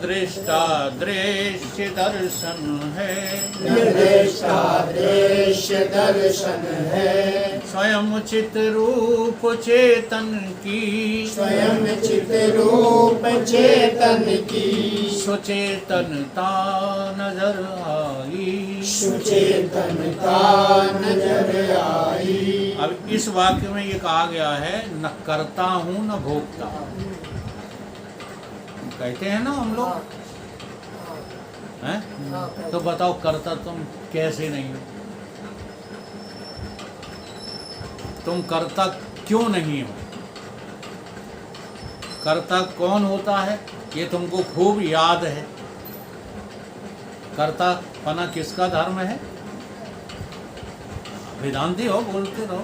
दृष्टा दृश्य दर्शन है, दृष्टा दृश्य दर्शन है। स्वयं चित रूप चेतन की, स्वयं चित रूप चेतन की, सुचेतनता नजर आई, सुचेतनता नजर आई। अब इस वाक्य में ये कहा गया है न करता हूँ न भोगता। कहते हैं ना हम लोग, हैं? तो बताओ करता तुम कैसे नहीं हो? तुम करता क्यों नहीं हो? करता कौन होता है ये तुमको खूब याद है। करता पना किसका धर्म है? वेदांती हो, बोलते रहो,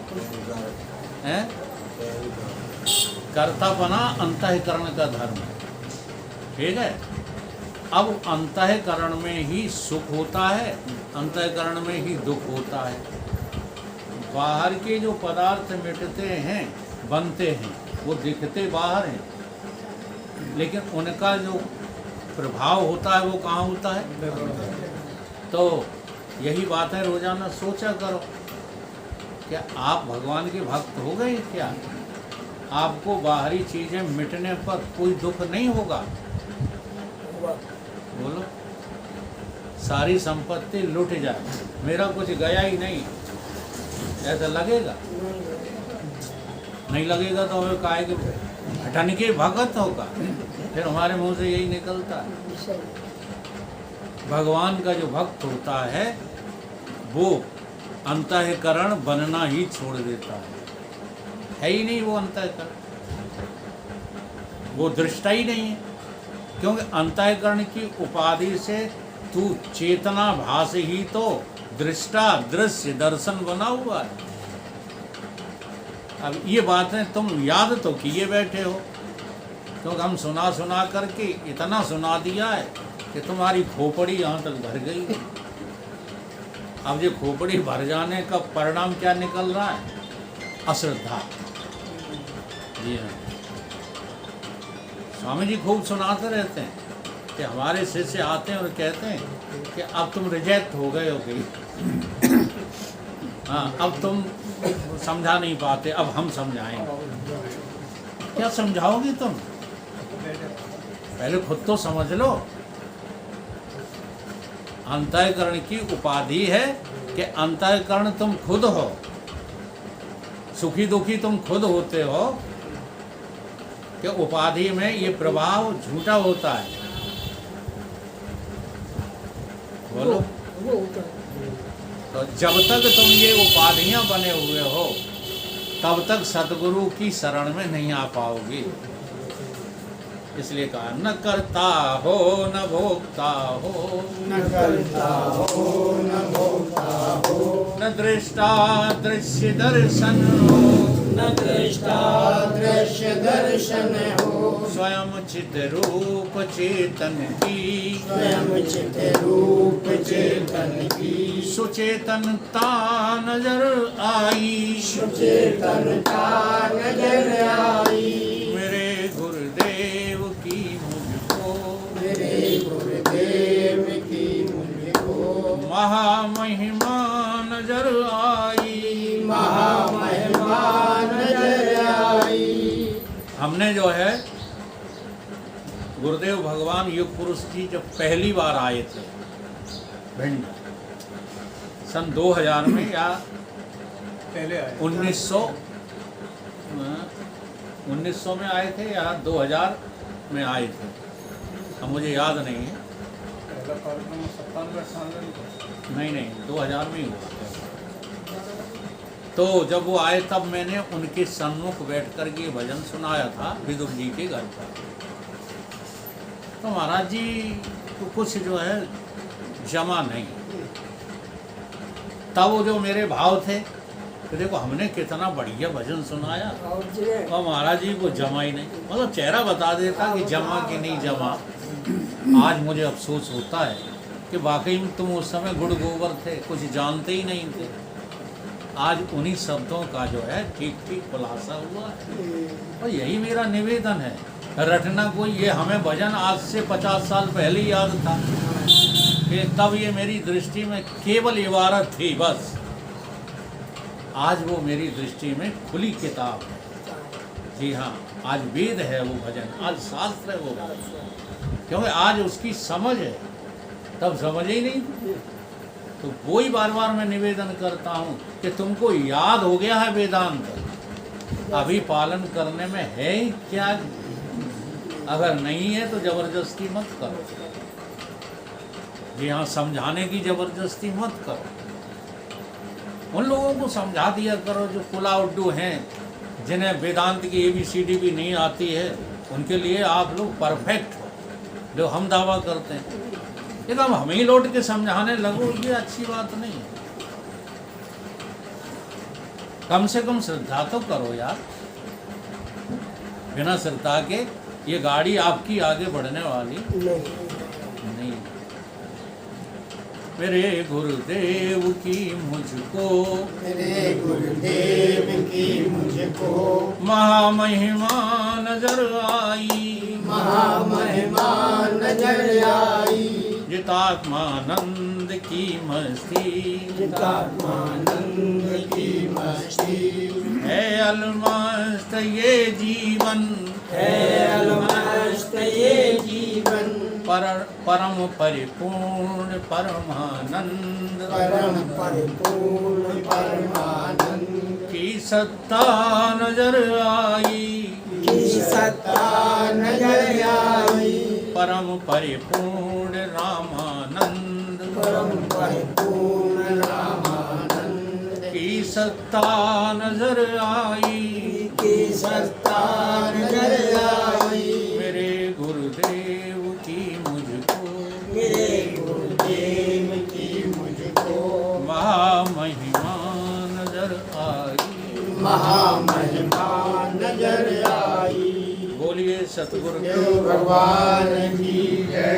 हैं? कर्तापना अंतःकरण का धर्म है, ठीक है। अब अंतःकरण में ही सुख होता है, अंतःकरण में ही दुख होता है। बाहर के जो पदार्थ मिटते हैं, बनते हैं, वो दिखते बाहर हैं, लेकिन उनका जो प्रभाव होता है वो कहाँ होता है? तो यही बात है, रोजाना सोचा करो, क्या आप भगवान के भक्त हो गए क्या? आपको बाहरी चीजें मिटने पर कोई दुख नहीं होगा? बोलो, सारी संपत्ति लुट जाए, मेरा कुछ गया ही नहीं, ऐसा लगेगा? नहीं लगेगा तो हमें काहे के घटन के भगत होगा, फिर हमारे मुंह से यही निकलता है। भगवान का जो भक्त होता है वो अंतःकरण बनना ही छोड़ देता है ही नहीं वो अंतःकरण, वो दृष्टा ही नहीं है, क्योंकि अंतःकरण की उपाधि से तू चेतना भास ही तो दृष्टा दृश्य दर्शन बना हुआ है। अब ये बातें तुम याद तो किए बैठे हो, क्योंकि हम सुना सुना करके इतना सुना दिया है कि तुम्हारी खोपड़ी यहाँ तक भर गई है। अब ये खोपड़ी भर जाने का परिणाम क्या निकल रहा है? अश्रद्धा। जी हाँ, स्वामी जी खूब सुनाते रहते हैं कि हमारे शिष्य आते हैं और कहते हैं कि अब तुम रिजेक्ट हो गए हो गई, हाँ अब तुम समझा नहीं पाते, अब हम समझाएंगे। क्या समझाओगे तुम? पहले खुद तो समझ लो। अंतःकरण की उपाधि है कि अंतःकरण तुम खुद हो, सुखी दुखी तुम खुद होते हो, कि उपाधि में ये प्रभाव झूठा होता है। बोलो, तो जब तक तुम ये उपाधियां बने हुए हो तब तक सतगुरु की शरण में नहीं आ पाओगे। इसलिए कहा न करता हो न भोगता हो, न करता हो न भोगता हो, न दृष्टा दृश्य दर्शन हो, न दृष्टा दृश्य दर्शन हो, स्वयं चित रूप चेतन की, स्वयं चित रूप चेतन की, सुचेतनता नजर आई, सुचेतनता नजर आई। मेरे गुरुदेव की मुझको, मेरे गुरुदेव की मुझको महामहिमा नजर आई, महामहिमा नजर आई। हमने जो है गुरुदेव भगवान युग पुरुष जी जब पहली बार आए थे भिंड, सन 2000 में या पहले आए 1900 में आए थे या 2000 में आए थे, अब मुझे याद नहीं है। पहला कार्यक्रम 97 नहीं 2000 में ही हुआ था। तो जब वो आए तब मैंने उनके सम्मुख बैठ कर के भजन सुनाया था विदुर जी के घर पर। तो महाराज जी को कुछ जो है जमा नहीं, तब वो जो मेरे भाव थे कि देखो हमने कितना बढ़िया भजन सुनाया और महाराज जी को जमा ही नहीं, मतलब चेहरा बता देता कि जमा कि नहीं जमा। आज मुझे अफसोस होता है कि वाकई में तुम उस समय गुड़ गोबर थे, कुछ जानते ही नहीं थे। आज उन्हीं शब्दों का जो है ठीक ठीक खुलासा हुआ है। और यही मेरा निवेदन है रटना कोई, ये हमें भजन आज से 50 साल पहले ही याद था कि तब ये मेरी दृष्टि में केवल इबारत थी बस। आज वो मेरी दृष्टि में खुली किताब है। जी हाँ, आज वेद है वो भजन, आज शास्त्र है वो भजन, क्योंकि आज उसकी समझ है, तब समझ ही नहीं थी। तो वही बार बार मैं निवेदन करता हूँ कि तुमको याद हो गया है वेदांत, अभी पालन करने में है ही क्या? अगर नहीं है तो जबरदस्ती मत करो। जी हाँ, समझाने की जबरदस्ती मत करो। उन लोगों को समझा दिया करो जो कुलाउड्डू हैं, जिन्हें वेदांत की ABCD भी नहीं आती है। उनके लिए आप लोग परफेक्ट हो, जो हम दावा करते हैं। एकदम हम ही लौट के समझाने लगो, ये अच्छी बात नहीं है। कम से कम श्रद्धा तो करो यार। बिना श्रद्धा के ये गाड़ी आपकी आगे बढ़ने वाली नहीं। मेरे गुरुदेव की मुझको, मेरे गुरुदेव की मुझको महामहिमा नजर आई, महामहिमा नजर आई। जितात्मानंद की मस्ती, जितात्मानंद की मस्ती है अलमस्त ये जीवन, है अलमस्त ये जीवन। परम परिपूर्ण परमानंद, परम परिपूर्ण परमानंद की सत्ता नजर आई, की सत्ता नजर आई। परम परिपूर्ण रामानंद, परम परिपूर्ण रामानंद की सत्ता नजर आई, की सत्ता नजर आई। मेरे गुरुदेव की मुझको, मेरे गुरुदेव की मुझको महामहिमा नजर आई, महामहिमा नजर आई। बोलिए सतगुरु देव भगवान की जय।